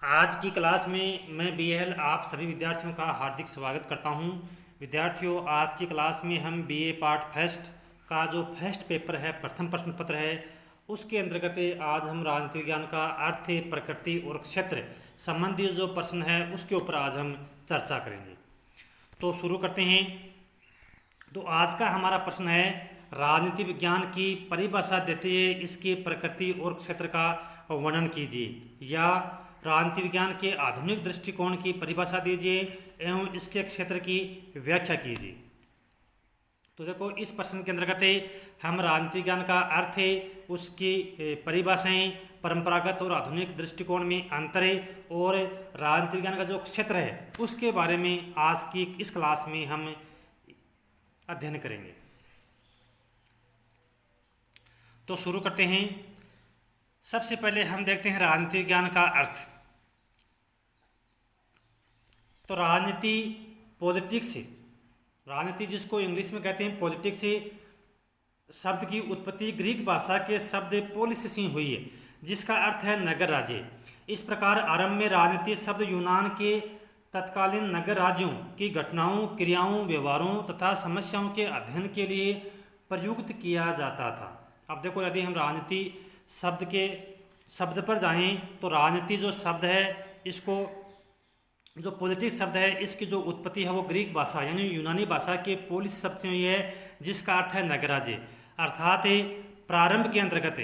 आज की क्लास में मैं बीएल आप सभी विद्यार्थियों का हार्दिक स्वागत करता हूं। विद्यार्थियों, आज की क्लास में हम बीए पार्ट फर्स्ट का जो फर्स्ट पेपर है, प्रथम प्रश्न पत्र है, उसके अंतर्गत आज हम राजनीति विज्ञान का अर्थ, प्रकृति और क्षेत्र संबंधी जो प्रश्न है उसके ऊपर आज हम चर्चा करेंगे। तो शुरू करते हैं। तो आज का हमारा प्रश्न है, राजनीति विज्ञान की परिभाषा देते हुए इसकी प्रकृति और क्षेत्र का वर्णन कीजिए, या राजनीति विज्ञान के आधुनिक दृष्टिकोण की परिभाषा दीजिए एवं इसके क्षेत्र की व्याख्या कीजिए। तो देखो, इस प्रश्न के अंतर्गत हम राजनीति विज्ञान का अर्थ, उसकी परिभाषाएं, परंपरागत और आधुनिक दृष्टिकोण में अंतर और राजनीति विज्ञान का जो क्षेत्र है उसके बारे में आज की इस क्लास में हम अध्ययन करेंगे। तो शुरू करते हैं। सबसे पहले हम देखते हैं राजनीति विज्ञान का अर्थ। तो राजनीति, पॉलिटिक्स, राजनीति जिसको इंग्लिश में कहते हैं पॉलिटिक्स, शब्द की उत्पत्ति ग्रीक भाषा के शब्द पोलिस से हुई है, जिसका अर्थ है नगर राज्य। इस प्रकार आरंभ में राजनीति शब्द यूनान के तत्कालीन नगर राज्यों की घटनाओं, क्रियाओं, व्यवहारों तथा समस्याओं के अध्ययन के लिए प्रयुक्त किया जाता था। अब देखो, यदि हम राजनीति शब्द पर जाएं तो राजनीति जो शब्द है, इसको जो पॉलिटिक्स शब्द है, इसकी जो उत्पत्ति है वो ग्रीक भाषा यानी यूनानी भाषा के पोलिस शब्द से हुई है, जिसका अर्थ है नगर राज्य। अर्थात प्रारंभ के अंतर्गत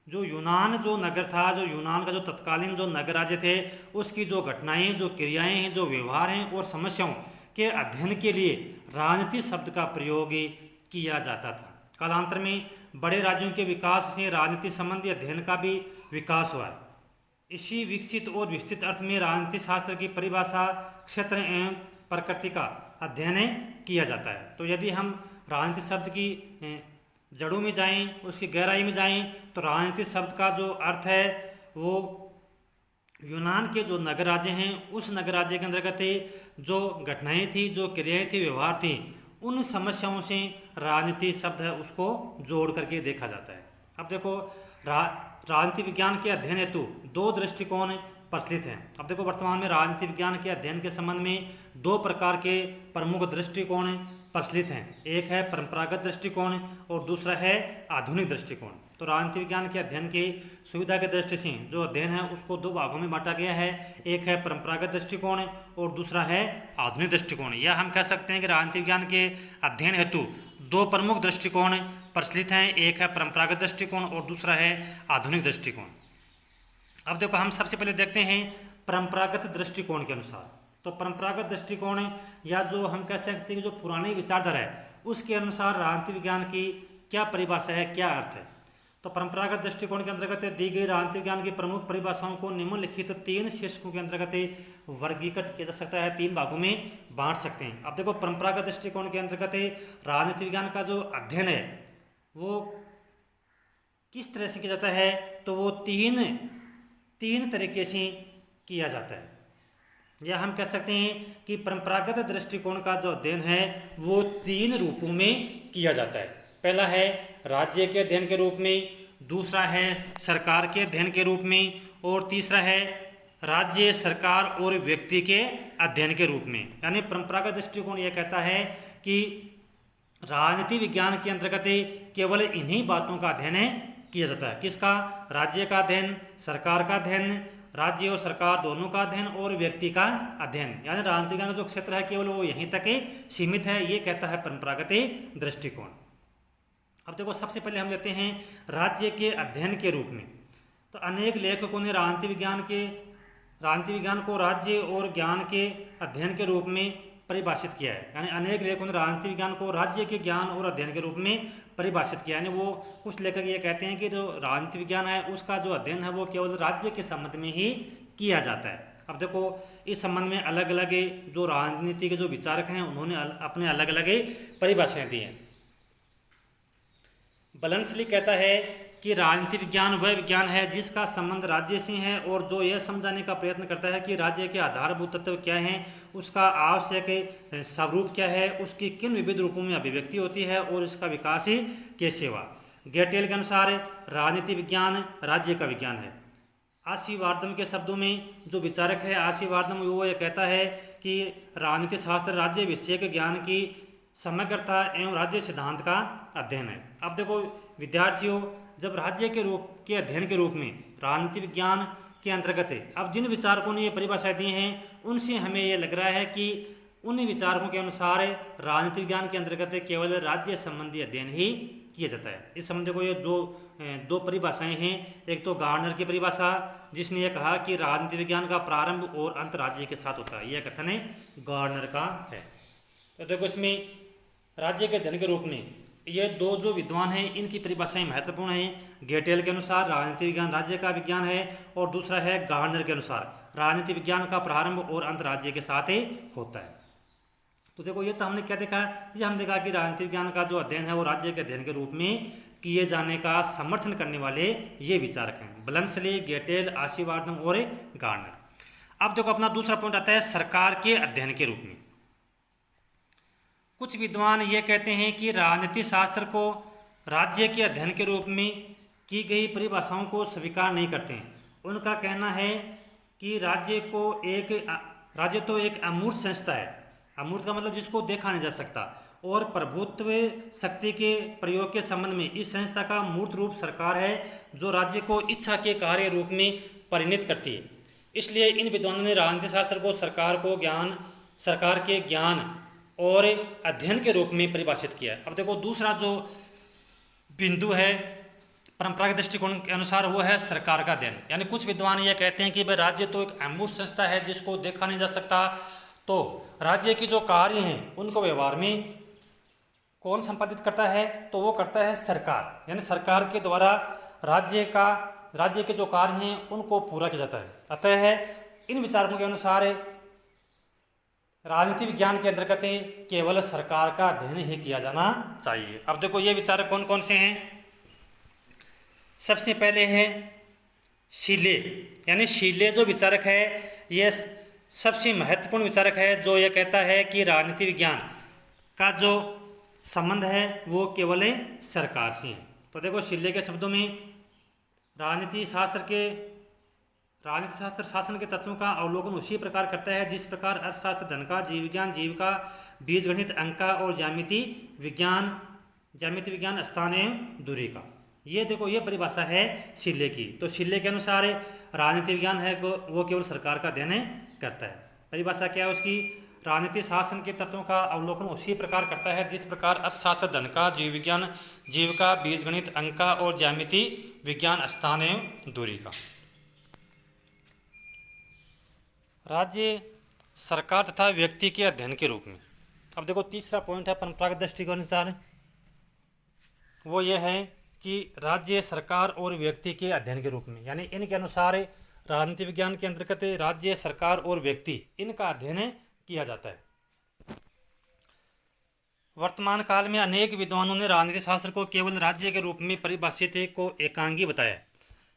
जो नगर था, जो यूनान का जो तत्कालीन जो नगर राज्य थे, उसकी जो घटनाएं, जो क्रियाएं हैं, जो व्यवहार हैं और समस्याओं के अध्ययन के लिए राजनीति शब्द का प्रयोग किया जाता था। कालांतर में बड़े राज्यों के विकास से राजनीति संबंधी अध्ययन का भी विकास हुआ। इसी विकसित और विस्तृत अर्थ में राजनीति शास्त्र की परिभाषा, क्षेत्र एवं प्रकृति का अध्ययन किया जाता है। तो यदि हम राजनीति शब्द की जड़ों में जाएं, उसकी गहराई में जाएं, तो राजनीति शब्द का जो अर्थ है वो यूनान के जो नगर राज्य हैं, उस नगर राज्य के अंतर्गत जो घटनाएं थी, जो क्रियाएं थी, व्यवहार थी, उन समस्याओं से राजनीति शब्द है उसको जोड़ करके देखा जाता है। अब देखो, राजनीति विज्ञान के अध्ययन हेतु दो दृष्टिकोण प्रचलित हैं। अब देखो, वर्तमान में राजनीति विज्ञान के अध्ययन के संबंध में दो प्रकार के प्रमुख दृष्टिकोण प्रचलित हैं। एक है परंपरागत दृष्टिकोण और दूसरा है आधुनिक दृष्टिकोण। तो राजनीति विज्ञान के अध्ययन की सुविधा के दृष्टि से जो अध्ययन है उसको दो भागों में बांटा गया है। एक है परंपरागत दृष्टिकोण और दूसरा है आधुनिक दृष्टिकोण। या हम कह सकते हैं कि राजनीति विज्ञान के अध्ययन हेतु दो प्रमुख दृष्टिकोण प्रचलित हैं। एक है परंपरागत दृष्टिकोण और दूसरा है आधुनिक दृष्टिकोण। अब देखो, हम सबसे पहले देखते हैं परंपरागत दृष्टिकोण के अनुसार। तो परंपरागत दृष्टिकोण, या जो हम कह सकते हैं कि जो पुरानी विचारधारा है, उसके अनुसार राजनीति विज्ञान की क्या परिभाषा है, क्या अर्थ है। तो परंपरागत दृष्टिकोण के अंतर्गत दी गई राजनीति विज्ञान की प्रमुख परिभाषाओं को निम्नलिखित तीन शीर्षकों के अंतर्गत वर्गीकृत किया जा सकता है, तीन भागों में बांट सकते हैं। अब देखो, परंपरागत दृष्टिकोण के अंतर्गत राजनीति विज्ञान का जो अध्ययन है वो किस तरह से किया जाता है, तो वो तीन तरीके से किया जाता है। या हम कह सकते हैं कि परंपरागत दृष्टिकोण का जो अध्ययन है वो तीन रूपों में किया जाता है। पहला है राज्य के अध्ययन के रूप में, दूसरा है सरकार के अध्ययन के रूप में, और तीसरा है राज्य, सरकार और व्यक्ति के अध्ययन के रूप में। यानी परंपरागत दृष्टिकोण यह कहता है कि राजनीति विज्ञान के अंतर्गत केवल इन्हीं बातों का अध्ययन किया जाता है। किसका? राज्य का अध्ययन, सरकार का अध्ययन, राज्य और सरकार दोनों का अध्ययन और व्यक्ति का अध्ययन। यानी राजनीति विज्ञान का जो क्षेत्र है केवल वो यहीं तक सीमित है, ये कहता है परंपरागत दृष्टिकोण। अब देखो, सबसे पहले हम लेते हैं राज्य के अध्ययन के रूप में। तो अनेक लेखकों ने राजनीति विज्ञान को राज्य और ज्ञान के अध्ययन के रूप में परिभाषित किया है। यानी अनेक लेखकों ने राजनीति विज्ञान को राज्य के ज्ञान और अध्ययन के रूप में परिभाषित किया। यानी वो कुछ लेखक ये कहते हैं कि जो राजनीति विज्ञान है उसका जो अध्ययन है वो केवल राज्य के संबंध में ही किया जाता है। अब देखो, इस संबंध में अलग अलग जो राजनीति के जो विचारक हैं उन्होंने अपने अलग अलग परिभाषाएं दी हैं। बलंसली कहता है कि राजनीति विज्ञान वह विज्ञान है जिसका संबंध राज्य से है और जो यह समझाने का प्रयत्न करता है कि राज्य के आधारभूत तत्व क्या हैं, उसका आवश्यक स्वरूप क्या है, उसकी किन विविध रूपों में अभिव्यक्ति होती है और इसका विकास कैसे हुआ। गेटेल के अनुसार राजनीति विज्ञान राज्य का विज्ञान है। आशीर्वादम के शब्दों में जो विचारक है आशीर्वादम, वो ये कहता है कि राजनीति शास्त्र राज्य विषयक ज्ञान की समग्रता एवं राज्य सिद्धांत का अध्ययन है। अब देखो विद्यार्थियों, जब राज्य के रूप के अध्ययन के रूप में राजनीति विज्ञान के अंतर्गत है, अब जिन विचारकों ने ये परिभाषा दी हैं उनसे हमें ये लग रहा है कि उन विचारकों के अनुसार राजनीति विज्ञान के अंतर्गत केवल राज्य संबंधी अध्ययन ही किया जाता है। इस संबंध को ये जो दो परिभाषाएं हैं, एक तो गार्डनर की परिभाषा जिसने ये कहा कि राजनीति विज्ञान का प्रारंभ और अंत राज्य के साथ होता है, यह कथन है गार्डनर का है। तो देखो इसमें राज्य के अध्ययन के रूप में ये दो जो विद्वान हैं इनकी परिभाषाएं महत्वपूर्ण हैं। गेटेल के अनुसार राजनीति विज्ञान राज्य का विज्ञान है और दूसरा है गार्डनर के अनुसार राजनीति विज्ञान का प्रारंभ और अंत राज्य के साथ ही होता है। तो देखो ये तो हमने क्या देखा, ये हम देखा कि राजनीति विज्ञान का जो अध्ययन है वो राज्य के अध्ययन के रूप में किए जाने का समर्थन करने वाले ये विचारक हैं, ब्लंसली, गेटेल, आशीर्वादम और गार्डनर। अब देखो अपना दूसरा पॉइंट आता है सरकार के अध्ययन के रूप में। कुछ विद्वान ये कहते हैं कि राजनीति शास्त्र को राज्य के अध्ययन के रूप में की गई परिभाषाओं को स्वीकार नहीं करते हैं। उनका कहना है कि राज्य तो एक अमूर्त संस्था है, अमूर्त का मतलब जिसको देखा नहीं जा सकता, और प्रभुत्व शक्ति के प्रयोग के संबंध में इस संस्था का मूर्त रूप सरकार है जो राज्य को इच्छा के कार्य रूप में परिणत करती है। इसलिए इन विद्वानों ने राजनीति शास्त्र को सरकार के ज्ञान और अध्ययन के रूप में परिभाषित किया है। अब देखो दूसरा जो बिंदु है परंपरागत दृष्टिकोण के अनुसार वो है सरकार का अध्ययन। यानी कुछ विद्वान ये कहते हैं कि भाई राज्य तो एक अमूर्त संस्था है जिसको देखा नहीं जा सकता, तो राज्य की जो कार्य हैं उनको व्यवहार में कौन संपादित करता है, तो वो करता है सरकार। यानी सरकार के द्वारा राज्य के जो कार्य हैं उनको पूरा किया जाता है। अतः इन विचारकों के अनुसार राजनीति विज्ञान के अंतर्गत केवल सरकार का अध्ययन ही किया जाना चाहिए। अब देखो ये विचारक कौन कौन से हैं। सबसे पहले है शीले, यानी शीले जो विचारक है ये सबसे महत्वपूर्ण विचारक है, जो ये कहता है कि राजनीति विज्ञान का जो संबंध है वो केवल सरकार से है। तो देखो शीले के शब्दों में राजनीति शास्त्र शासन के तत्वों का अवलोकन उसी प्रकार करता है जिस प्रकार अर्थशास्त्र धन का, जीव विज्ञान जीविका, बीजगणित अंक का और ज्यामिति विज्ञान स्थान एवं दूरी का। ये देखो ये परिभाषा है शीले की। तो शीले के अनुसार राजनीति विज्ञान है वो केवल सरकार का अध्ययन करता है। परिभाषा क्या है उसकी, राजनीति शासन के तत्वों का अवलोकन उसी प्रकार करता है जिस प्रकार अर्थशास्त्र धन का, जीव विज्ञान जीविका, बीजगणित अंक का और ज्यामिति विज्ञान स्थान एवं दूरी का। राज्य सरकार तथा व्यक्ति के अध्ययन के रूप में। अब देखो तीसरा पॉइंट है परंपरागत दृष्टिकोण के अनुसार, वो ये है कि राज्य सरकार और व्यक्ति के अध्ययन के रूप में। यानी इनके अनुसार राजनीति विज्ञान के अंतर्गत राज्य सरकार और व्यक्ति इनका अध्ययन किया जाता है। वर्तमान काल में अनेक विद्वानों ने राजनीति शास्त्र को केवल राज्य के रूप में परिभाषित को एकांगी बताया।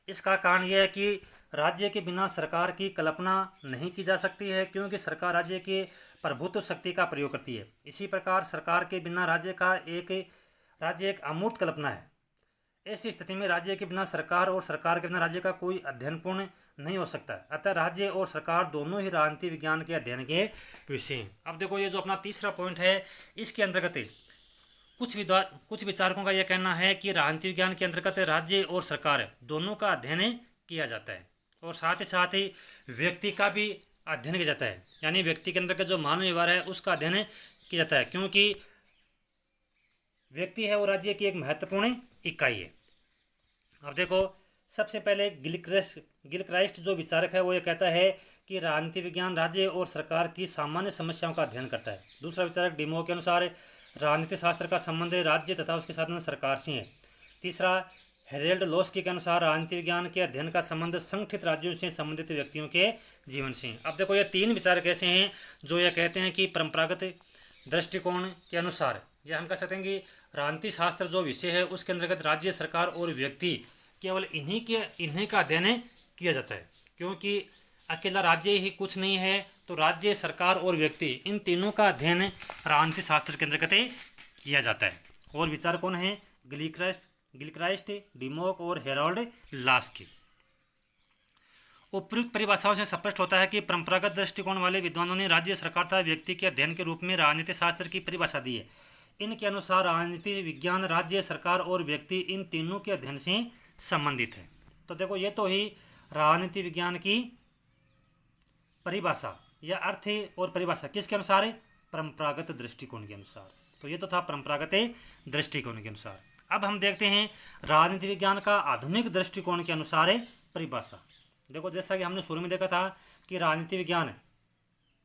इसका कारण यह है कि राज्य के बिना सरकार की कल्पना नहीं की जा सकती है, क्योंकि सरकार राज्य के प्रभुत्व शक्ति का प्रयोग करती है। इसी प्रकार सरकार के बिना राज्य एक अमूर्त कल्पना है। ऐसी स्थिति में राज्य के बिना सरकार और सरकार के बिना राज्य का कोई अध्ययन पूर्ण नहीं हो सकता। अतः राज्य और सरकार दोनों ही राजनीति विज्ञान के अध्ययन के विषय हैं। अब देखो ये जो अपना तीसरा पॉइंट है, इसके अंतर्गत कुछ विचारकों का यह कहना है कि राजनीति विज्ञान के अंतर्गत राज्य और सरकार दोनों का अध्ययन किया जाता है और साथ ही व्यक्ति का भी अध्ययन किया जाता है। यानी व्यक्ति के अंतर्गत जो मानव व्यवहार है उसका अध्ययन किया जाता है, क्योंकि व्यक्ति है वो राज्य की एक महत्वपूर्ण इकाई है। अब देखो सबसे पहले गिलक्राइस्ट जो विचारक है वो ये कहता है कि राजनीति विज्ञान राज्य और सरकार की सामान्य समस्याओं का अध्ययन करता है। दूसरा विचारक डिमो के अनुसार राजनीति शास्त्र का संबंध राज्य तथा उसके साथ में सरकार से है। तीसरा हेरेल्ड लोस्की के अनुसार राजनीति विज्ञान के अध्ययन का संबंध संगठित राज्यों से संबंधित व्यक्तियों के जीवन से। अब देखो ये तीन विचारक ऐसे हैं जो ये कहते हैं कि परंपरागत दृष्टिकोण के अनुसार यह हम कह सकते हैं कि राजनीति शास्त्र जो विषय है उसके अंतर्गत राज्य सरकार और व्यक्ति केवल इन्हीं का अध्ययन किया जाता है, क्योंकि अकेला राज्य ही कुछ नहीं है। तो राज्य सरकार और व्यक्ति इन तीनों का अध्ययन राजनीति शास्त्र के अंतर्गत किया जाता है। और विचार कौन है, गिलक्राइस्ट, डिमोक और हेरोल्ड लास्की। उपयुक्त परिभाषाओं से स्पष्ट होता है कि परंपरागत दृष्टिकोण वाले विद्वानों ने राज्य सरकार तथा व्यक्ति के अध्ययन के रूप में राजनीति शास्त्र की परिभाषा दी है। इनके अनुसार राजनीति विज्ञान राज्य सरकार और व्यक्ति इन तीनों के अध्ययन से संबंधित है। तो देखो ये तो ही राजनीति विज्ञान की परिभाषा या अर्थ और परिभाषा किसके अनुसार है? परंपरागत दृष्टिकोण के अनुसार। तो ये तो था परंपरागत दृष्टिकोण के अनुसार। अब हम देखते हैं राजनीति विज्ञान का आधुनिक दृष्टिकोण के अनुसार है परिभाषा। देखो जैसा कि हमने शुरू में देखा था कि राजनीति विज्ञान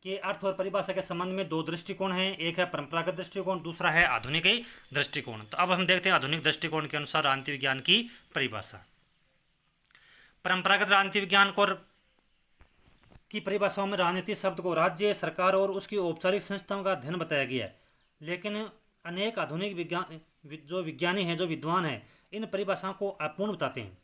के अर्थ और परिभाषा के संबंध में दो दृष्टिकोण हैं, एक है परंपरागत दृष्टिकोण, दूसरा है आधुनिक दृष्टिकोण। तो अब हम देखते हैं आधुनिक दृष्टिकोण के अनुसार राजनीति विज्ञान की परिभाषा। परंपरागत राजनीति विज्ञान की परिभाषाओं में राजनीति शब्द को राज्य सरकार और उसकी औपचारिक संस्थाओं का अध्ययन बताया गया है, लेकिन अनेक आधुनिक विज्ञानी हैं, जो विद्वान हैं, इन परिभाषाओं को अपूर्ण बताते हैं।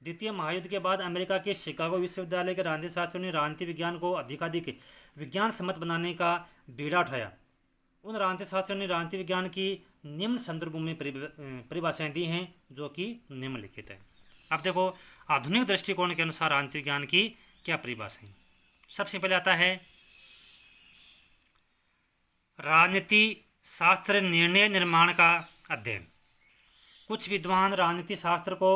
द्वितीय महायुद्ध के बाद अमेरिका के शिकागो विश्वविद्यालय के राजनीति शास्त्रियों ने राजनीति विज्ञान को अधिकाधिक विज्ञान सम्मत बनाने का बीड़ा उठाया। उन राजनीति शास्त्रियों ने राजनीति विज्ञान की निम्न संदर्भों में परिभाषाएं दी हैं, जो कि निम्नलिखित है। अब देखो आधुनिक दृष्टिकोण के अनुसार राजनीति विज्ञान की क्या परिभाषाएं। सबसे पहले आता है राजनीति शास्त्र निर्णय निर्माण का अध्ययन। कुछ विद्वान राजनीति शास्त्र को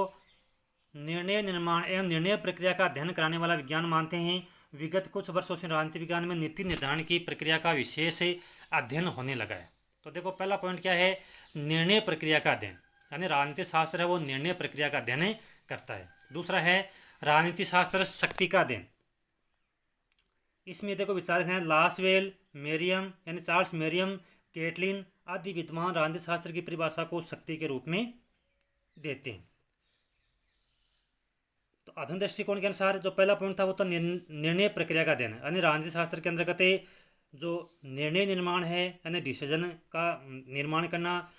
निर्णय निर्माण एवं निर्णय प्रक्रिया का अध्ययन कराने वाला विज्ञान मानते हैं। विगत कुछ वर्षों से राजनीति विज्ञान में नीति निर्धारण की प्रक्रिया का विशेष अध्ययन होने लगा है। तो देखो पहला पॉइंट क्या है? निर्णय प्रक्रिया का अध्ययन, यानी राजनीति शास्त्र है वो निर्णय प्रक्रिया का अध्ययन करता है। दूसरा है राजनीति शास्त्र शक्ति का अध्ययन। इसमें देखो विचारक हैं लासवेल, मेरियम यानी चार्ल्स मेरियम, कैटलिन आदि विद्वान राजनीति शास्त्र की परिभाषा को शक्ति के रूप में देते हैं। तो आधुनिक दृष्टिकोण के अनुसार जो पहला पॉइंट था वो तो निर्णय प्रक्रिया का अध्ययन है, यानी राजनीति शास्त्र के अंतर्गत जो निर्णय निर्माण है, यानी डिसीजन का निर्माण करना,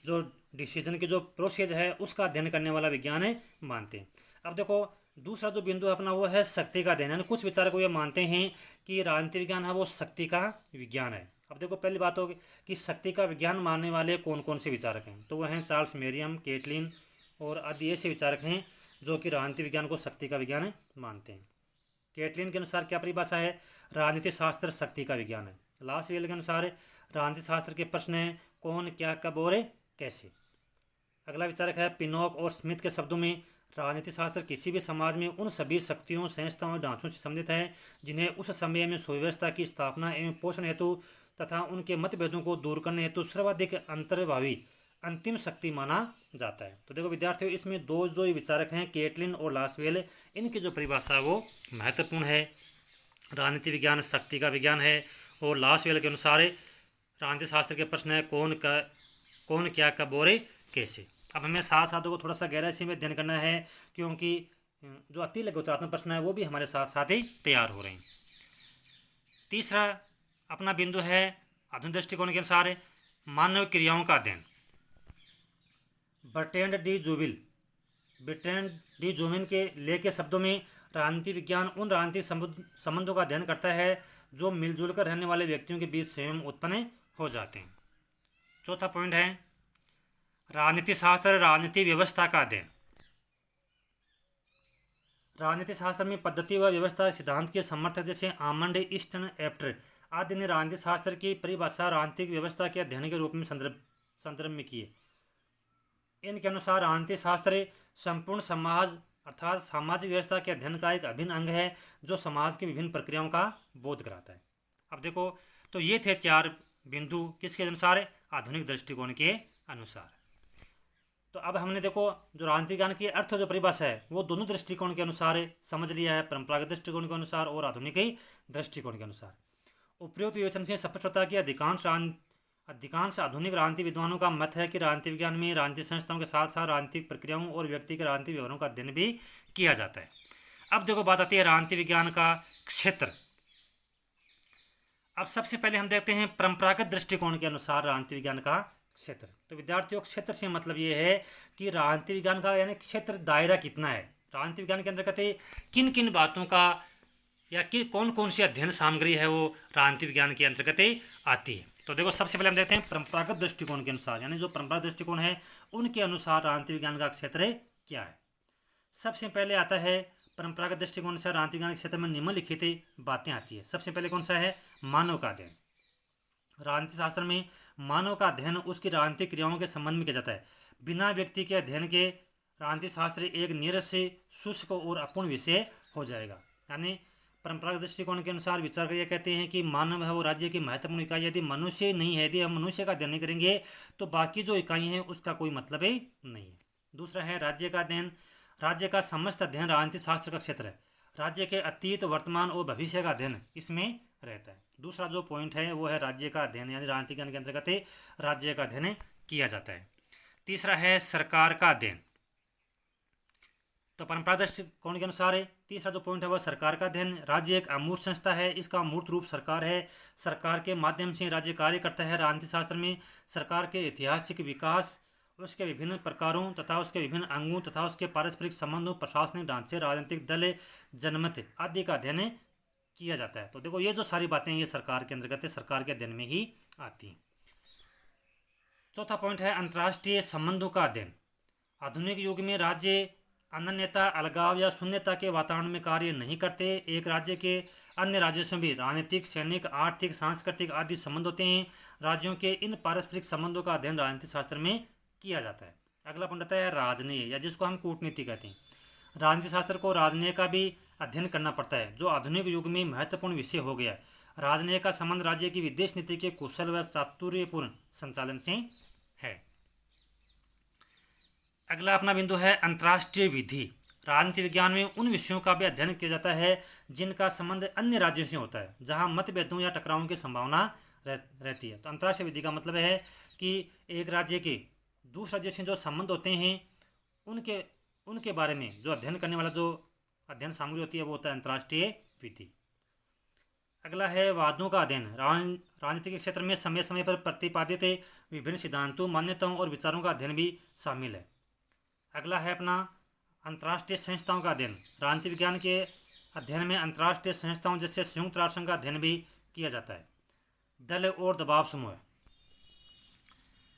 जो डिसीजन की जो प्रोसेस है उसका अध्ययन करने वाला विज्ञान है मानते हैं। अब देखो दूसरा जो बिंदु है अपना वो है शक्ति का अध्ययन। कुछ विचारक ये मानते हैं कि राजनीति विज्ञान है वो शक्ति का विज्ञान है। अब देखो पहली बात होगी कि शक्ति का विज्ञान मानने वाले कौन कौन से विचारक हैं, तो वह हैं चार्ल्स मेरियम, कैटलिन और आदि ऐसे विचारक हैं जो कि राजनीति विज्ञान को शक्ति का विज्ञान मानते हैं। कैटलिन के अनुसार क्या परिभाषा है? राजनीति शास्त्र शक्ति का विज्ञान है। लासवेल के अनुसार राजनीति शास्त्र के प्रश्न हैं कौन, क्या, कब और कैसे। अगला विचारक है पिनोक और स्मिथ के शब्दों में राजनीति शास्त्र किसी भी समाज में उन सभी शक्तियों, संस्थाओं और ढांचों से संबंधित है जिन्हें उस समय में सुव्यवस्था की स्थापना एवं पोषण हेतु तथा उनके मतभेदों को दूर करने हेतु सर्वाधिक अंतर्भावी अंतिम शक्ति माना जाता है। तो देखो विद्यार्थियों इसमें दो जो विचारक हैं कैटलिन और लासवेल, इनकी जो परिभाषा है वो महत्वपूर्ण है। राजनीति विज्ञान शक्ति का विज्ञान है और लासवेल के अनुसार राजनीति शास्त्र के प्रश्न है कौन, क्या, कब और कैसे। अब हमें साथ साथ को थोड़ा सा गहराई से अध्ययन करना है, क्योंकि जो अति लघुत्तरात्मक प्रश्न है वो भी हमारे साथ साथ ही तैयार हो रहे हैं। तीसरा अपना बिंदु है आधुनिक दृष्टिकोण के अनुसार मानव क्रियाओं का अध्ययन। बर्ट्रैंड डी जोमिन के लेख के शब्दों में राजनीति विज्ञान उन राजनीतिक संबंधों का अध्ययन करता है जो मिलजुल कर रहने वाले व्यक्तियों के बीच स्वयं उत्पन्न हो जाते हैं। चौथा पॉइंट है राजनीति शास्त्र राजनीति व्यवस्था का अध्ययन। राजनीति शास्त्र में पद्धति व व्यवस्था सिद्धांत के समर्थक जैसे आमंड, ईस्टन, एप्टर आदि ने राजनीति शास्त्र की परिभाषा राजनीतिक व्यवस्था के अध्ययन के रूप में संदर्भ में की है। इनके अनुसार राजनीति शास्त्र संपूर्ण समाज अर्थात सामाजिक व्यवस्था के अध्ययन का एक अभिन्न अंग है जो समाज की विभिन्न प्रक्रियाओं का बोध कराता है। अब देखो तो ये थे चार बिंदु किसके अनुसार? आधुनिक दृष्टिकोण के अनुसार। तो अब हमने देखो जो राजनीति विज्ञान की अर्थ जो परिभाषा है वो दोनों दृष्टिकोण के अनुसार समझ लिया है, परंपरागत दृष्टिकोण के अनुसार और आधुनिक दृष्टिकोण के अनुसार। उपयुक्त विवेचन से स्पष्ट होता है कि अधिकांश आधुनिक राजनीति विद्वानों का मत है कि राजनीति विज्ञान में राजनीतिक संस्थाओं के साथ साथ राजनीतिक प्रक्रियाओं और व्यक्ति के राजनीतिक व्यवहारों का अध्ययन भी किया जाता है। अब देखो बात आती है राजनीति विज्ञान का क्षेत्र। अब सबसे पहले हम देखते हैं परंपरागत दृष्टिकोण के अनुसार राजनीति विज्ञान का क्षेत्र। तो विद्यार्थियों क्षेत्र से मतलब ये है कि राजनीति विज्ञान का यानी क्षेत्र दायरा कितना है, राजनीति विज्ञान के अंतर्गत किन किन बातों का या कि कौन कौन सी अध्ययन सामग्री है वो राजनीति विज्ञान के अंतर्गत आती है। तो देखो सबसे पहले हम देखते हैं परंपरागत दृष्टिकोण के अनुसार, यानी जो परंपरागत दृष्टिकोण है उनके अनुसार राजनीति विज्ञान का क्षेत्र क्या है। सबसे पहले आता है परंपरागत दृष्टिकोण से राजनीतिक विज्ञान के क्षेत्र में निम्नलिखित बातें आती है। सबसे पहले कौन सा है? मानव का अध्ययन। राजनीति शास्त्र में मानव का अध्ययन उसकी राजनीतिक क्रियाओं के संबंध में किया जाता है। बिना व्यक्ति के अध्ययन के राजनीति शास्त्र एक नीरस, शुष्क और अपूर्ण विषय हो जाएगा। यानी परंपरागत दृष्टिकोण के अनुसार विचार कर कहते हैं कि मानव है वो राज्य की महत्वपूर्ण इकाई। यदि मनुष्य नहीं है, यदि हम मनुष्य का अध्ययन नहीं करेंगे तो बाकी जो इकाई हैं उसका कोई मतलब ही नहीं है। दूसरा है राज्य का अध्ययन। राज्य का समस्त अध्ययन राजनीतिक शास्त्र का क्षेत्र है। राज्य के अतीत, वर्तमान और भविष्य का अध्ययन इसमें रहता है। दूसरा जो पॉइंट है वो है राज्य का अध्ययन, यानी राजनीतिक ज्ञान के अंतर्गत राज्य का अध्ययन किया जाता है। तीसरा है सरकार का अध्ययन। तो परंपरागत दृष्टिकोण के अनुसार तीसरा जो पॉइंट है वह सरकार का अध्ययन। राज्य एक अमूर्त संस्था है, इसका मूर्त रूप सरकार है। सरकार के माध्यम से राज्य कार्य करता है। राजनीतिक शास्त्र में सरकार के ऐतिहासिक विकास, उसके विभिन्न प्रकारों तथा उसके विभिन्न अंगों तथा उसके पारस्परिक संबंधों, प्रशासनिक ढांचे, राजनीतिक दल, जनमत आदि का अध्ययन किया जाता है। तो देखो ये जो सारी बातें ये सरकार के अंतर्गत सरकार के अध्ययन में ही आती हैं। चौथा पॉइंट है अंतर्राष्ट्रीय संबंधों का अध्ययन। आधुनिक युग में राज्य अनन्यता, अलगाव या शून्यता के वातावरण में कार्य नहीं करते। एक राज्य के अन्य राज्यों से भी राजनीतिक, सैनिक, आर्थिक, सांस्कृतिक आदि संबंध होते हैं। राज्यों के इन पारस्परिक संबंधों का अध्ययन राजनीतिक शास्त्र में किया जाता है। अगला पॉइंट आता है राजनीय, या जिसको हम कूटनीति कहते हैं। राजनीतिक शास्त्र को राजनीय का भी अध्ययन करना पड़ता है, जो आधुनिक युग में महत्वपूर्ण विषय हो गया है। राजनीय का संबंध राज्य की विदेश नीति के कुशल व चातुर्यपूर्ण संचालन से है। अगला अपना बिंदु है अंतर्राष्ट्रीय विधि। राजनीति विज्ञान में उन विषयों का भी अध्ययन किया जाता है जिनका संबंध अन्य राज्यों से होता है, जहां मतभेदों या टकरावों की संभावना रहती है। तो अंतर्राष्ट्रीय विधि का मतलब है कि एक राज्य के दूसरे राज्य से जो संबंध होते हैं उनके बारे में जो अध्ययन करने वाला जो अध्ययन सामग्री होती है वो होता है अंतर्राष्ट्रीय विधि। अगला है वादों का अध्ययन। राजनीति के क्षेत्र में समय समय पर प्रतिपादित विभिन्न सिद्धांतों, मान्यताओं और विचारों का अध्ययन भी शामिल है। अगला है अपना अंतर्राष्ट्रीय संस्थाओं का अध्ययन। राजनीति विज्ञान के अध्ययन में अंतर्राष्ट्रीय संस्थाओं जैसे संयुक्त राष्ट्र संघ का अध्ययन भी किया जाता है। दल और दबाव समूह,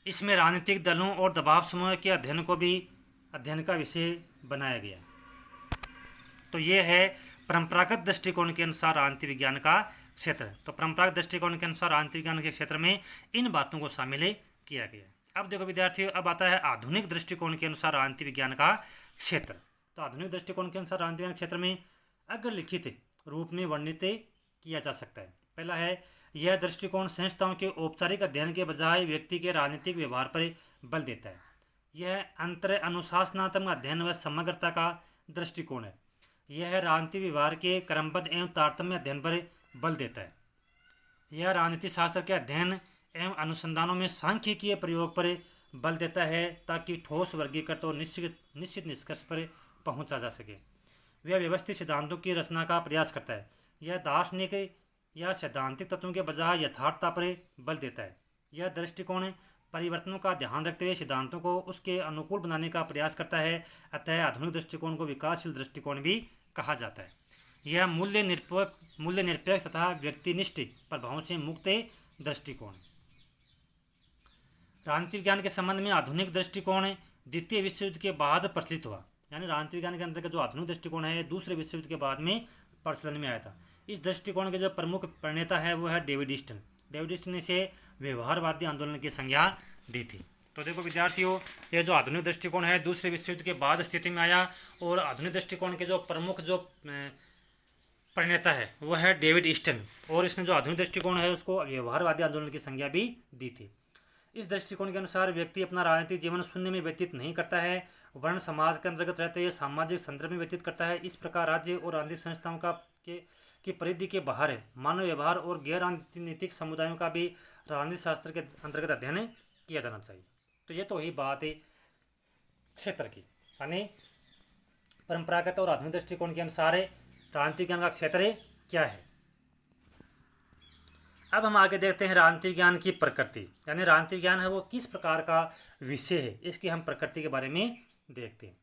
इसमें राजनीतिक दलों और दबाव समूह के अध्ययन को भी अध्ययन का विषय बनाया गया। तो ये है परंपरागत दृष्टिकोण के अनुसार राजनीति विज्ञान का क्षेत्र। तो परंपरागत दृष्टिकोण के अनुसार राजनीति विज्ञान के क्षेत्र में इन बातों को शामिल किया गया। अब देखो विद्यार्थियों, अब आता है आधुनिक दृष्टिकोण के अनुसार राजनीति विज्ञान का क्षेत्र। तो आधुनिक दृष्टिकोण के अनुसार राजनीति विज्ञान क्षेत्र में अग्रलिखित रूप में वर्णित किया जा सकता है। पहला है, यह दृष्टिकोण संस्थाओं के औपचारिक अध्ययन के बजाय व्यक्ति के राजनीतिक व्यवहार पर बल देता है। यह अंतर अनुशासनात्मक अध्ययन व समग्रता का दृष्टिकोण है। यह राजनीतिक व्यवहार के क्रमबद्ध एवं तारतम्य अध्ययन पर बल देता है। यह राजनीति शास्त्र के अध्ययन एवं अनुसंधानों में सांख्यिकीय प्रयोग पर बल देता है ताकि ठोस वर्गीकृत और निश्चित निष्कर्ष पर पहुंचा जा सके। वह व्यवस्थित सिद्धांतों की रचना का प्रयास करता है। यह दार्शनिक या सैद्धांतिक तत्वों के बजाय यथार्थता पर बल देता है। यह दृष्टिकोण परिवर्तनों का ध्यान रखते हुए सिद्धांतों को उसके अनुकूल बनाने का प्रयास करता है। अतः आधुनिक दृष्टिकोण को विकासशील दृष्टिकोण भी कहा जाता है। यह मूल्य निरपेक्ष तथा व्यक्तिनिष्ठ प्रभावों से मुक्त दृष्टिकोण। राजनीति विज्ञान के संबंध में आधुनिक दृष्टिकोण द्वितीय विश्व युद्ध के बाद प्रचलित हुआ। यानी राजनीति विज्ञान के अंतर्गत जो आधुनिक दृष्टिकोण है दूसरे विश्व युद्ध के बाद में प्रचलन में आया था। इस दृष्टिकोण के जो प्रमुख प्रणेता है वो है डेविड ईस्टन। डेविड ईस्टन ने इसे व्यवहारवादी आंदोलन की संज्ञा दी थी। तो देखो विद्यार्थियों, ये जो आधुनिक दृष्टिकोण है दूसरे विश्व युद्ध के बाद स्थिति में आया और आधुनिक दृष्टिकोण के जो प्रमुख जो प्रणेता है वो है डेविड ईस्टन, और इसने जो आधुनिक दृष्टिकोण है उसको व्यवहारवादी आंदोलन की संज्ञा भी दी थी। इस दृष्टिकोण के अनुसार व्यक्ति अपना राजनीतिक जीवन शून्य में व्यतीत नहीं करता है, वर्ण समाज के अंतर्गत रहते हुए सामाजिक संदर्भ में व्यतीत करता है। इस प्रकार राज्य और राजनीतिक संस्थाओं की परिधि के बाहर है मानव व्यवहार और गैर राजनीतिक समुदायों का भी राजनीतिक शास्त्र के अंतर्गत अध्ययन किया जाना चाहिए। तो ये तो ही बात है क्षेत्र की, यानी परंपरागत और आधुनिक दृष्टिकोण के अनुसार राजनीति विज्ञान का क्षेत्र क्या है। अब हम आगे देखते हैं राजनीति विज्ञान की प्रकृति, यानी राजनीति विज्ञान है वो किस प्रकार का विषय है, इसकी हम प्रकृति के बारे में देखते हैं।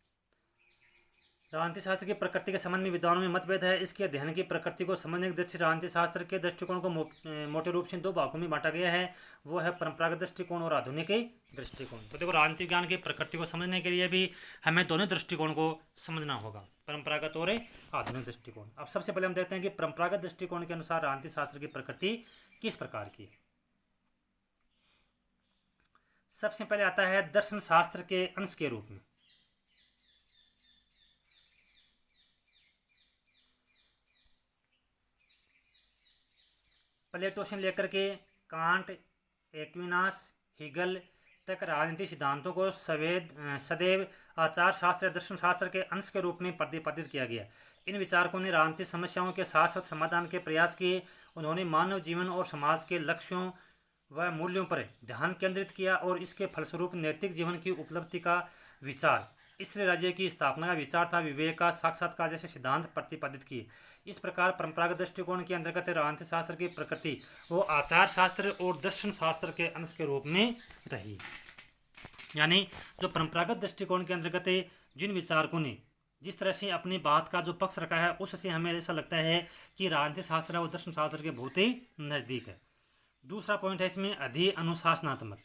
राजनीति शास्त्र की प्रकृति के संबंध में विद्वानों में मतभेद है। इसके अध्ययन की प्रकृति को समझने की दृष्टि राजनीति शास्त्र के दृष्टिकोण को मोटे रूप से दो भागों में बांटा गया है। वो है परंपरागत दृष्टिकोण और आधुनिक दृष्टिकोण। तो देखो, राजनीति विज्ञान की प्रकृति को समझने के लिए भी हमें दोनों दृष्टिकोण को समझना होगा, परंपरागत और आधुनिक दृष्टिकोण। अब सबसे पहले हम देखते हैं कि परंपरागत दृष्टिकोण के अनुसार राजनीति शास्त्र की प्रकृति किस प्रकार की है। सबसे पहले आता है दर्शन शास्त्र के अंश के रूप में। प्लेटो से लेकर के कांट, एक्विनास, हिगल तक राजनीतिक सिद्धांतों को सदैव आचार शास्त्र या दर्शन शास्त्र के अंश के रूप में प्रतिपादित किया गया। इन विचारकों ने राजनीतिक समस्याओं के शाश्वत समाधान के प्रयास किए। उन्होंने मानव जीवन और समाज के लक्ष्यों व मूल्यों पर ध्यान केंद्रित किया और इसके फलस्वरूप नैतिक जीवन की उपलब्धि का विचार, इसलिए राज्य की स्थापना का विचार था, विवेक का साक्षात्कार जैसे सिद्धांत प्रतिपादित किए। इस प्रकार परंपरागत दृष्टिकोण के अंतर्गत राजनीति शास्त्र की प्रकृति वो आचार शास्त्र और दर्शन शास्त्र के अंश के रूप में रही। यानी जो परंपरागत दृष्टिकोण के अंतर्गत जिन विचारकों ने जिस तरह से अपनी बात का जो पक्ष रखा है, उससे हमें ऐसा लगता है कि राजनीति शास्त्र और दर्शन शास्त्र के बहुत ही नज़दीक है। दूसरा पॉइंट है इसमें अधि अनुशासनात्मक।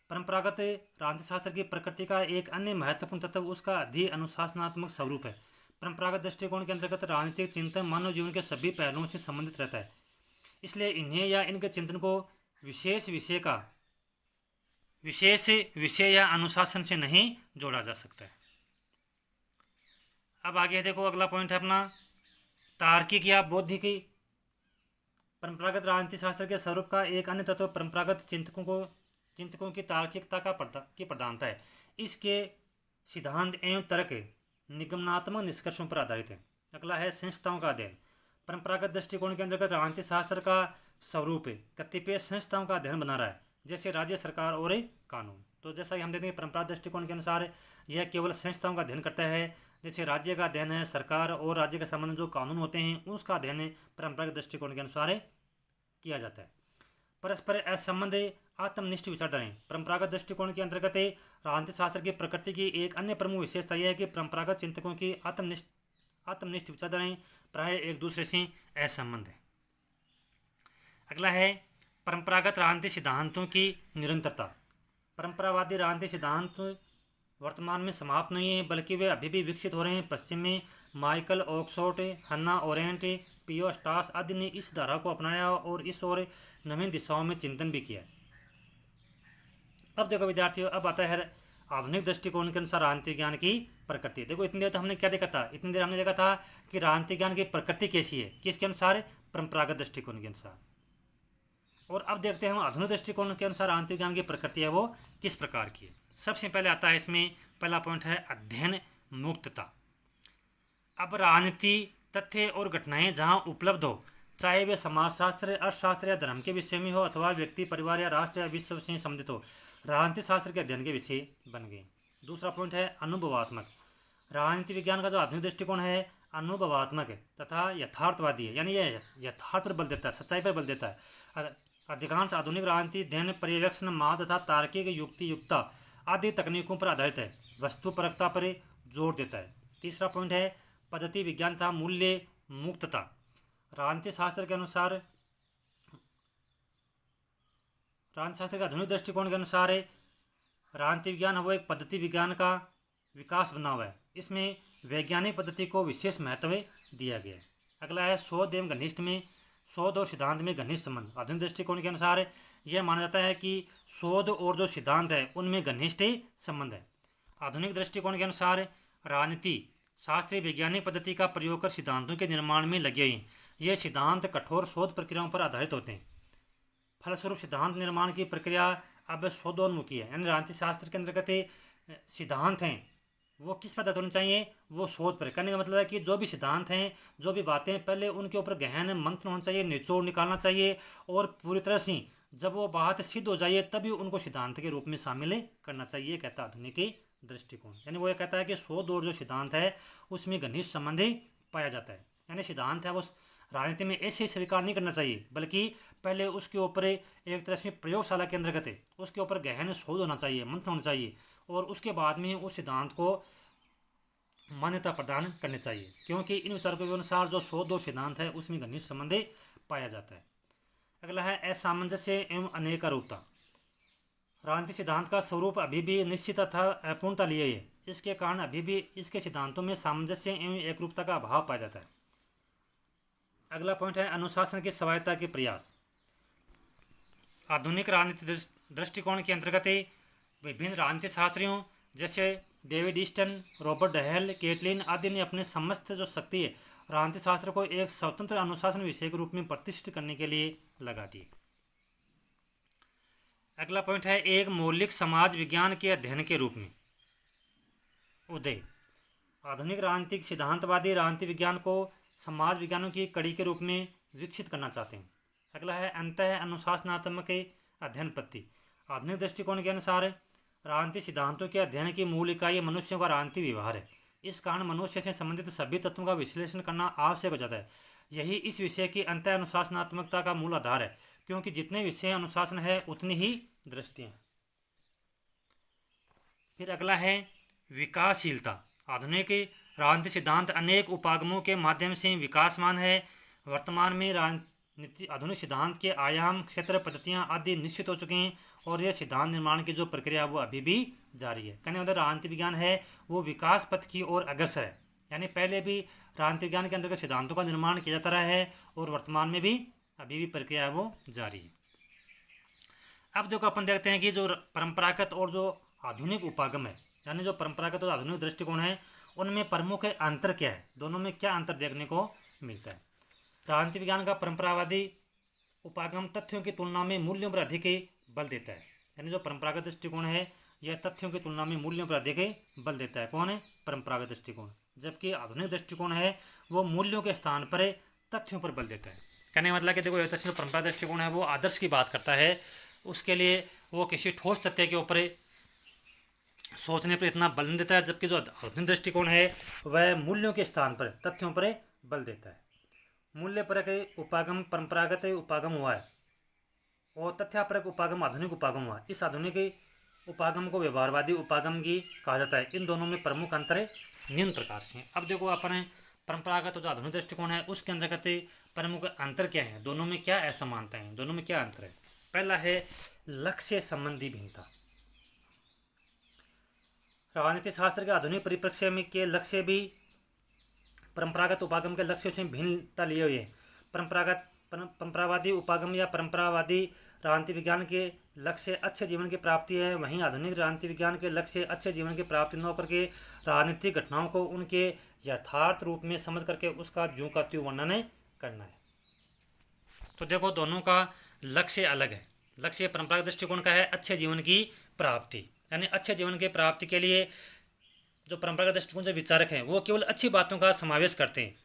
परंपरागत राजनीति शास्त्र की प्रकृति का एक अन्य महत्वपूर्ण तत्व उसका अधि अनुशासनात्मक स्वरूप है। परंपरागत दृष्टिकोण के अंतर्गत राजनीतिक चिंतन मानव जीवन के सभी पहलुओं से संबंधित रहता है, इसलिए इन्हें या इनके चिंतन को विशेष विषय या अनुशासन से नहीं जोड़ा जा सकता है। अब आगे देखो, अगला पॉइंट है अपना तार्किक या बौद्धिकी। परंपरागत राजनीति शास्त्र के स्वरूप का एक अन्य तत्व परंपरागत चिंतकों की तार्किकता की प्रधानता है। इसके सिद्धांत एवं तर्क निगमनात्मक निष्कर्षों पर आधारित है। अगला है संस्थाओं का अध्ययन। परंपरागत दृष्टिकोण के अंतर्गत राजनीति शास्त्र का स्वरूप कतिपय संस्थाओं का अध्ययन बना रहा है, जैसे राज्य सरकार और कानून। तो जैसा कि हम देखते हैं परंपरागत दृष्टिकोण के अनुसार यह केवल संस्थाओं का अध्ययन करता है, जैसे राज्य का अध्ययन है, सरकार और राज्य के संबंध जो कानून होते हैं उसका अध्ययन परंपरागत दृष्टिकोण के अनुसार किया जाता है। परस्पर असंबंध आत्मनिष्ठ विचारधाराएं। परंपरागत दृष्टिकोण के अंतर्गत राजनीति शास्त्र की प्रकृति की एक अन्य प्रमुख विशेषता यह है कि परंपरागत चिंतकों की आत्मनिष्ठ विचारधाराएं प्राय एक दूसरे से असंबंध है। अगला है परंपरागत राजनीतिक सिद्धांतों की निरंतरता। परंपरावादी राजनीतिक सिद्धांत वर्तमान में समाप्त नहीं है, बल्कि वे अभी भी विकसित हो रहे हैं। पश्चिम में माइकल ऑक्सफोर्ड, हन्ना ओरेंट, पियो स्टास आदि ने इस धारा को अपनाया और इस और नवीन दिशाओं में चिंतन भी किया। अब देखो विद्यार्थियों, अब आता है आधुनिक दृष्टिकोण के अनुसार राजनीतिक ज्ञान की प्रकृति। देखो इतनी देर तो हमने क्या देखा था, इतनी देर हमने देखा था कि राजनीतिक ज्ञान की प्रकृति कैसी है, किसके अनुसार, परंपरागत दृष्टिकोण के अनुसार। और अब देखते हैं हम आधुनिक दृष्टिकोण के अनुसार राजनीतिक ज्ञान की प्रकृति है वो किस प्रकार की है। सबसे पहले आता है इसमें पहला पॉइंट है अध्ययन मुक्तता। अब राजनीति तथ्य और घटनाएं जहां उपलब्ध हो, चाहे वे समाजशास्त्र, अर्थशास्त्र या धर्म के विषय में हो अथवा व्यक्ति, परिवार या राष्ट्र या विश्व से संबंधित हो, राजनीति शास्त्र के अध्ययन के विषय बन गए। दूसरा पॉइंट है अनुभवात्मक। राजनीति विज्ञान का जो आधुनिक दृष्टिकोण है अनुभवात्मक है तथा यथार्थवादी है, यानी यह यथार्थ पर बल देता है, सच्चाई पर बल देता है। अधिकांश आधुनिक राजनीति अध्ययन पर्यवेक्षण, माद तथा तार्किक युक्तियुक्ता आदि तकनीकों पर आधारित है, वस्तुपरकता पर जोर देता है। तीसरा पॉइंट है पद्धति विज्ञान तथा मूल्य मुक्तता। राजनीति शास्त्र के अनुसार, राजनीति शास्त्र के आधुनिक दृष्टिकोण के अनुसार राजनीति विज्ञान वो एक पद्धति विज्ञान का विकास बना हुआ है। इसमें वैज्ञानिक पद्धति को विशेष महत्व दिया गया है। अगला है शोध एवं घनिष्ठ में, शोध और सिद्धांत में घनिष्ठ संबंध। आधुनिक दृष्टिकोण के अनुसार यह माना जाता है कि शोध और जो सिद्धांत है उनमें घनिष्ठ संबंध है। आधुनिक दृष्टिकोण के अनुसार राजनीति शास्त्रीय वैज्ञानिक पद्धति का प्रयोग कर सिद्धांतों के निर्माण में लगे हैं। ये सिद्धांत कठोर शोध प्रक्रियाओं पर आधारित होते हैं। फलस्वरूप सिद्धांत निर्माण की प्रक्रिया अब शोधोन्मुखी है, यानी राजनीति शास्त्र के अंतर्गत सिद्धांत हैं वो किस पर आधारित होने चाहिए, वो शोध पर। कहने का मतलब है कि जो भी सिद्धांत हैं, जो भी बातें, पहले उनके ऊपर गहन मंथन होना चाहिए, निचोड़ निकालना चाहिए और पूरी तरह से जब वो बात सिद्ध हो जाए तभी उनको सिद्धांत के रूप में शामिल करना चाहिए, कहता है आधुनिक दृष्टिकोण। यानी वो ये कहता है कि शोध और जो सिद्धांत है उसमें घनिष्ठ संबंध पाया जाता है। यानी सिद्धांत है वो राजनीति में ऐसे स्वीकार नहीं करना चाहिए, बल्कि पहले उसके ऊपर एक तरह से प्रयोगशाला के अंतर्गत उसके ऊपर गहन शोध होना चाहिए, मंथन होना चाहिए और उसके बाद में उस सिद्धांत को मान्यता प्रदान करनी चाहिए, क्योंकि इन विचारकों के अनुसार जो शोध और सिद्धांत है उसमें घनिष्ठ संबंध पाया जाता है। अगला है असामंजस्य एवं अनेकारूपता। राजनीतिक सिद्धांत का स्वरूप अभी भी निश्चित तथा अपूर्णता लिए है। इसके कारण अभी भी इसके सिद्धांतों में सामंजस्य एवं एकरूपता का अभाव पाया जाता है। अगला पॉइंट है अनुशासन की स्वायत्ता के प्रयास। आधुनिक राजनीतिक दृष्टिकोण के अंतर्गत विभिन्न राजनीतिक शास्त्रियों जैसे डेविड ईस्टन, रॉबर्ट डहेल, केटलिन आदि ने अपने समस्त जो शक्ति है राजनीतिक शास्त्र को एक स्वतंत्र अनुशासन विषय के रूप में प्रतिष्ठित करने के लिए लगा दी। अगला पॉइंट है एक मौलिक समाज विज्ञान के अध्ययन के रूप में उदय। आधुनिक राजनीतिक सिद्धांतवादी राजनीतिक विज्ञान को समाज विज्ञानों की कड़ी के रूप में विकसित करना चाहते हैं। अगला है अंतः अनुशासनात्मक अध्ययन पद्धति। आधुनिक दृष्टिकोण के अनुसार राजनीतिक सिद्धांतों के अध्ययन की मूल इकाई मनुष्यों का राजनीतिक व्यवहार है। इस कारण मनुष्य से संबंधित सभी तत्वों का विश्लेषण करना आवश्यक हो जाता है। यही इस विषय की अंतः अनुशासनात्मकता का मूल आधार है, क्योंकि जितने विषय अनुशासन है उतनी ही दृष्टियाँ। फिर अगला है विकासशीलता। आधुनिक राजनीतिक सिद्धांत अनेक उपागमों के माध्यम से विकासमान है। वर्तमान में राजनीति आधुनिक सिद्धांत के आयाम, क्षेत्र, पद्धतियाँ आदि निश्चित हो चुके हैं और यह सिद्धांत निर्माण की जो प्रक्रिया वो अभी भी जारी है। कहने मतलब राजनीतिक विज्ञान है वो विकास पथ की ओर अग्रसर है। यानी पहले भी राजनीतिक विज्ञान के अंतर्गत सिद्धांतों का निर्माण किया जाता रहा है और वर्तमान में भी अभी भी प्रक्रिया है वो जारी है। अब देखो अपन देखते हैं कि जो परंपरागत और जो आधुनिक उपागम है, यानी जो परंपरागत और आधुनिक दृष्टिकोण है उनमें प्रमुख अंतर क्या है, दोनों में क्या अंतर देखने को मिलता है। राजनीतिक विज्ञान का परंपरावादी उपागम तथ्यों की तुलना में मूल्यों पर अधिक बल देता है। यानी जो परंपरागत दृष्टिकोण है यह तथ्यों की तुलना में मूल्यों पर अधिक बल देता है। कौन है? परंपरागत दृष्टिकोण। जबकि आधुनिक दृष्टिकोण है वो मूल्यों के स्थान पर तथ्यों पर बल देता है। कहने का मतलब कि देखो जो परंपरागत दृष्टिकोण है वो आदर्श की बात करता है, उसके लिए वो किसी ठोस तथ्य के ऊपर सोचने पर इतना बल नहीं देता है। जबकि जो आधुनिक दृष्टिकोण है वह मूल्यों के स्थान पर तथ्यों पर बल देता है। मूल्य परक उपागम परंपरागत उपागम हुआ है और तथ्यापरक उपागम आधुनिक उपागम हुआ है। इस आधुनिक उपागम को व्यवहारवादी उपागम की कहा जाता है। इन दोनों में प्रमुख अंतर निम्न प्रकार से हैं। अब देखो अपन परंपरागत जो आधुनिक दृष्टिकोण है उसके अंतर्गत प्रमुख अंतर क्या है, दोनों में क्या असमानता है, दोनों में क्या अंतर है। पहला है लक्ष्य संबंधी भिन्नता। राजनीतिक शास्त्र के आधुनिक परिप्रेक्ष्य में के लक्ष्य भी परंपरागत उपागम के लक्ष्य से भिन्नता लिए हुए हैं। परंपरावादी उपागम या परंपरावादी राजनीतिक विज्ञान के लक्ष्य अच्छे जीवन की प्राप्ति है, वहीं आधुनिक राजनीतिक विज्ञान के लक्ष्य अच्छे जीवन की प्राप्ति न होकर के राजनीतिक घटनाओं को उनके यथार्थ रूप में समझ करके उसका ज्यों का त्यों वर्णन करना है। तो देखो दोनों का लक्ष्य अलग है। लक्ष्य परंपरागत दृष्टिकोण का है अच्छे जीवन की प्राप्ति, यानी अच्छे जीवन की प्राप्ति के लिए जो परंपरागत दृष्टिकोण से विचारक हैं वो केवल अच्छी बातों का समावेश करते हैं,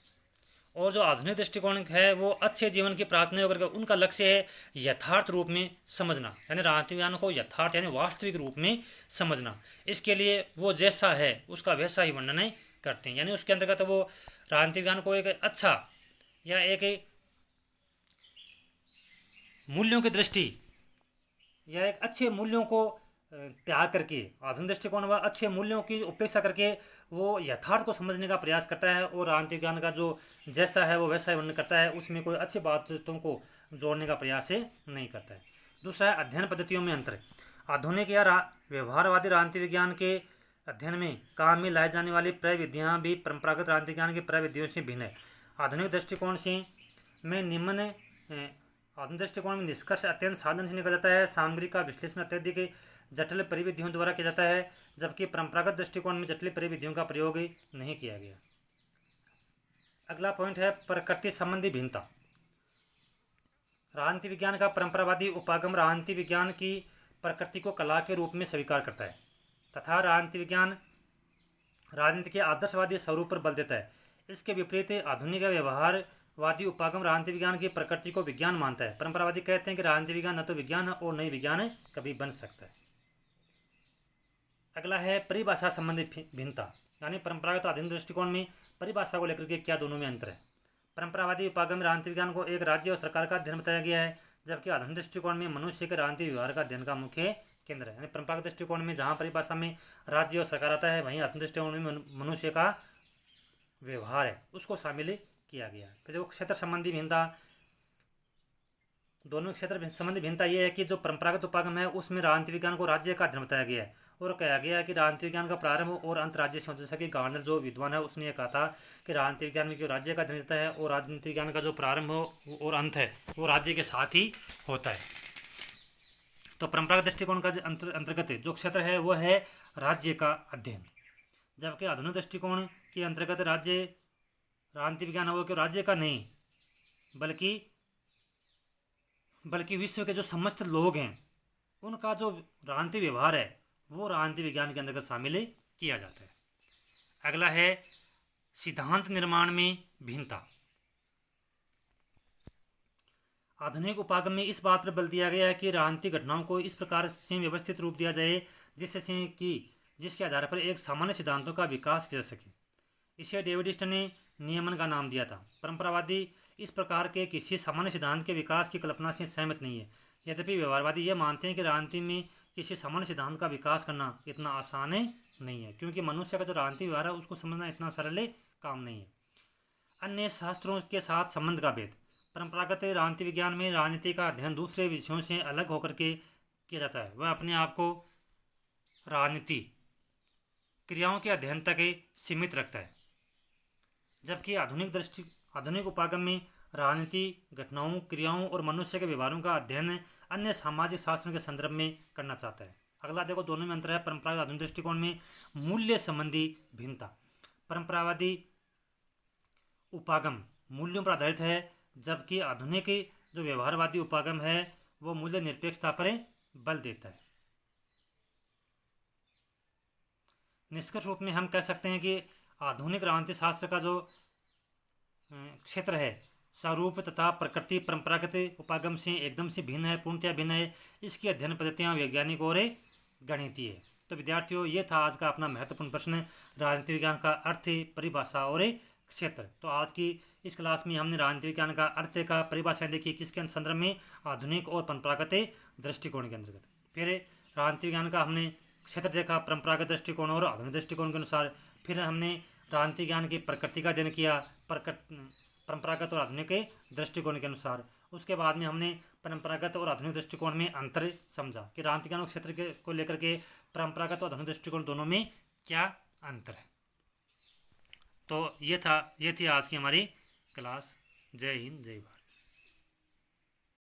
और जो आधुनिक दृष्टिकोण है वो अच्छे जीवन की प्राप्ति नहीं होकर उनका लक्ष्य है यथार्थ रूप में समझना, यानी राजनीतिक विज्ञान को यथार्थ यानी वास्तविक रूप में समझना। इसके लिए वो जैसा है उसका वैसा ही वर्णन करते हैं। यानी उसके अंतर्गत वो राजनीतिक विज्ञान को एक अच्छा या एक मूल्यों की दृष्टि या एक अच्छे मूल्यों को त्याग करके आधुनिक दृष्टिकोण व अच्छे मूल्यों की उपेक्षा करके वो यथार्थ को समझने का प्रयास करता है, और राजनीतिक विज्ञान का जो जैसा है वो वैसा ही वर्णन करता है, उसमें कोई अच्छी बातों को जोड़ने का प्रयास नहीं करता है। दूसरा है अध्ययन पद्धतियों में अंतर। आधुनिक या व्यवहारवादी राजनीतिक विज्ञान के अध्ययन में काम में लाई जाने वाली प्रविधियाँ भी परंपरागत राजनीतिक विज्ञान की प्रविधियों से भिन्न है। आधुनिक दृष्टिकोण में निष्कर्ष अत्यंत साधन से निकल जाता है, सामग्री का विश्लेषण अत्यधिक जटिल परिविधियों द्वारा किया जाता है, जबकि परंपरागत दृष्टिकोण में जटिल परिविधियों का प्रयोग नहीं किया गया। अगला पॉइंट है प्रकृति संबंधी भिन्नता। राजनीति विज्ञान का परंपरावादी उपागम राजनीति विज्ञान की प्रकृति को कला के रूप में स्वीकार करता है तथा राजनीति विज्ञान राजनीति के आदर्शवादी स्वरूप पर बल देता है। इसके विपरीत आधुनिक व्यवहारवादी उपागम राजनीति विज्ञान की प्रकृति को विज्ञान मानता है। परंपरावादी कहते हैं कि राजनीति विज्ञान न तो विज्ञान है और न ही विज्ञान कभी बन सकता है। अगला है परिभाषा संबंधी भिन्नता, यानी परंपरागत आधुनिक दृष्टिकोण में परिभाषा को लेकर के क्या दोनों में अंतर है। परंपरावादी उपागम में राजनीतिक विज्ञान को एक राज्य और सरकार का अध्ययन बताया गया है, जबकि आधुनिक दृष्टिकोण में मनुष्य के राजनीतिक व्यवहार का अध्ययन का मुख्य केंद्र है। यानी परंपरागत दृष्टिकोण में जहाँ परिभाषा में राज्य और सरकार आता है, वहीं आधुनिक दृष्टिकोण में मनुष्य का व्यवहार है उसको शामिल किया गया। फिर जो क्षेत्र संबंधी भिन्नता, दोनों क्षेत्र संबंधी भिन्नता ये है कि जो परंपरागत उपागम है उसमें राजनीति विज्ञान को राज्य का अध्ययन बताया गया है और कहा गया है कि राजनीति विज्ञान का प्रारंभ और अंत राज्य से होता है। जैसा कि गार्डनर जो विद्वान है उसने ये कहा था कि राजनीति विज्ञान में जो राज्य का अध्ययन होता है और राजनीति विज्ञान का जो प्रारंभ और अंत है वो राज्य के साथ ही होता है। तो परंपरागत दृष्टिकोण का अंतर्गत जो क्षेत्र है वो है राज्य का अध्ययन, जबकि आधुनिक दृष्टिकोण के अंतर्गत राजनीति विज्ञान है वो केवल राज्य का नहीं बल्कि विश्व के जो समस्त लोग हैं उनका जो राजनीतिक व्यवहार है वो राजनीति विज्ञान के अंतर्गत शामिल किया जाता है। अगला है सिद्धांत निर्माण में भिन्नता। आधुनिक उपागम में इस बात पर बल दिया गया है कि राजनीतिक घटनाओं को इस प्रकार से व्यवस्थित रूप दिया जाए जिसके आधार पर एक सामान्य सिद्धांतों का विकास किया जा सके। इसे डेविड ईस्ट ने नियमन का नाम दिया था। परंपरावादी इस प्रकार के किसी सामान्य सिद्धांत के विकास की कल्पना से सहमत नहीं है। यद्यपि व्यवहारवादी यह मानते हैं कि राजनीति में किसी सामान्य सिद्धांत का विकास करना इतना आसान नहीं है, क्योंकि मनुष्य का जो राजनीतिक व्यवहार है उसको समझना इतना सरल काम नहीं है। अन्य शास्त्रों के साथ संबंध का भेद। परंपरागत राजनीति विज्ञान में राजनीति का अध्ययन दूसरे विषयों से अलग होकर के किया जाता है। वह अपने आप को राजनीति क्रियाओं के अध्ययन तक सीमित रखता है, जबकि आधुनिक उपागम में राजनीति घटनाओं, क्रियाओं और मनुष्य के व्यवहारों का अध्ययन अन्य सामाजिक शास्त्रों के संदर्भ में करना चाहता है। अगला देखो, दोनों में अंतर है। परंपरागत आधुनिक दृष्टिकोण में मूल्य संबंधी भिन्नता। परंपरावादी उपागम मूल्यों पर आधारित है, जबकि आधुनिक जो व्यवहारवादी उपागम है वो मूल्य निरपेक्षता पर बल देता है। निष्कर्ष रूप में हम कह सकते हैं कि आधुनिक राजनीति शास्त्र का जो क्षेत्र है स्वरूप तथा प्रकृति परंपरागत उपागम से एकदम से भिन्न है, पूर्णतया भिन्न है। इसकी अध्ययन पद्धतियाँ वैज्ञानिक और गणितीय है। तो विद्यार्थियों, ये था आज का अपना महत्वपूर्ण प्रश्न, राजनीति विज्ञान का अर्थ, परिभाषा और क्षेत्र। तो आज की इस क्लास में हमने राजनीति विज्ञान का अर्थ का परिभाषा देखी, किसके संदर्भ में, आधुनिक और परंपरागत दृष्टिकोण के अंतर्गत। फिर राजनीति विज्ञान का हमने क्षेत्र देखा परंपरागत दृष्टिकोण और आधुनिक दृष्टिकोण के अनुसार। फिर हमने राजनीति विज्ञान की प्रकृति का अध्ययन किया परंपरागत और आधुनिक दृष्टिकोण के अनुसार। उसके बाद में हमने परंपरागत और आधुनिक दृष्टिकोण में अंतर समझा कि राजनीति विज्ञान क्षेत्र को लेकर के परंपरागत और आधुनिक दृष्टिकोण दोनों में क्या अंतर है। तो ये थी आज की हमारी क्लास। जय हिंद, जय भारत।